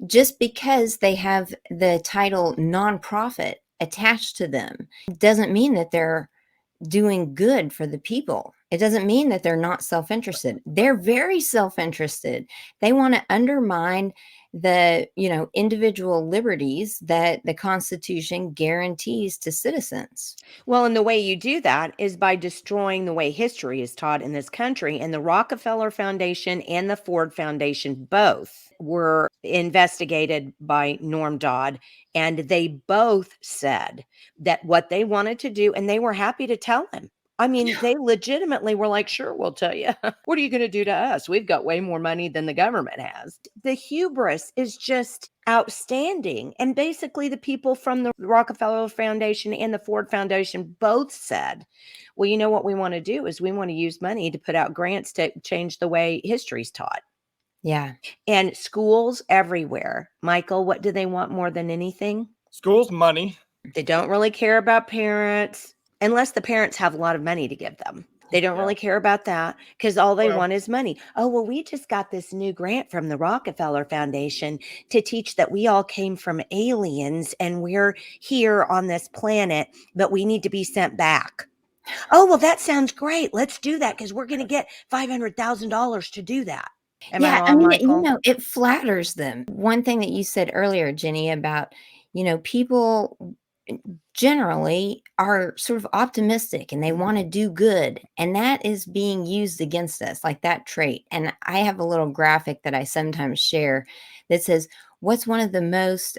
Just because they have the title nonprofit attached to them doesn't mean that they're doing good for the people. It doesn't mean that they're not self-interested. They're very self-interested. They want to undermine the, individual liberties that the Constitution guarantees to citizens. Well, and the way you do that is by destroying the way history is taught in this country. And the Rockefeller Foundation and the Ford Foundation both were investigated by Norm Dodd. And they both said that what they wanted to do, and they were happy to tell him. I mean, they legitimately were like, sure, we'll tell you. What are you going to do to us? We've got way more money than the government has. The hubris is just outstanding. And basically, the people from the Rockefeller Foundation and the Ford Foundation both said, well, you know what we want to do is we want to use money to put out grants to change the way history's taught. Yeah. And schools everywhere. Michael, what do they want more than anything? Schools, money. They don't really care about parents unless the parents have a lot of money to give them. They don't really care about that because all they want is money. Oh, well, we just got this new grant from the Rockefeller Foundation to teach that we all came from aliens and we're here on this planet, but we need to be sent back. Oh, well, that sounds great. Let's do that because we're going to get $500,000 to do that. Am I wrong, Michael? It flatters them. One thing that you said earlier, Jenny, about, people generally are sort of optimistic and they want to do good. And that is being used against us, like that trait. And I have a little graphic that I sometimes share that says, what's one of the most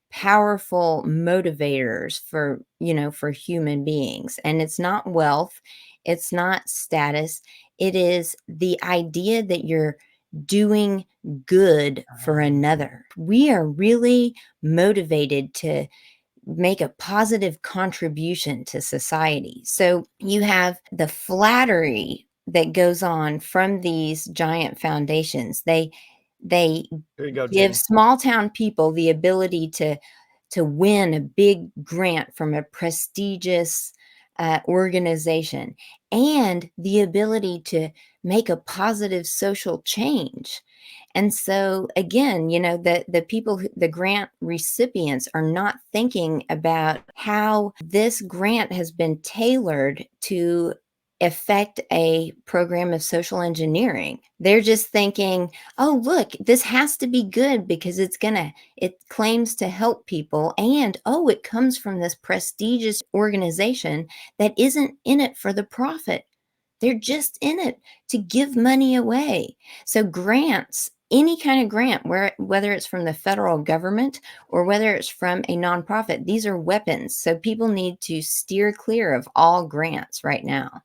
powerful motivators for human beings? And it's not wealth. It's not status. It is the idea that you're doing good for another. We are really motivated to make a positive contribution to society. So you have the flattery that goes on from these giant foundations. They give small town people the ability to win a big grant from a prestigious organization and the ability to make a positive social change. And so again, the people, the grant recipients are not thinking about how this grant has been tailored to affect a program of social engineering. They're just thinking, oh, look, this has to be good because it claims to help people. And, oh, it comes from this prestigious organization that isn't in it for the profit. They're just in it to give money away. So grants, any kind of grant, whether it's from the federal government or whether it's from a nonprofit, these are weapons. So people need to steer clear of all grants right now.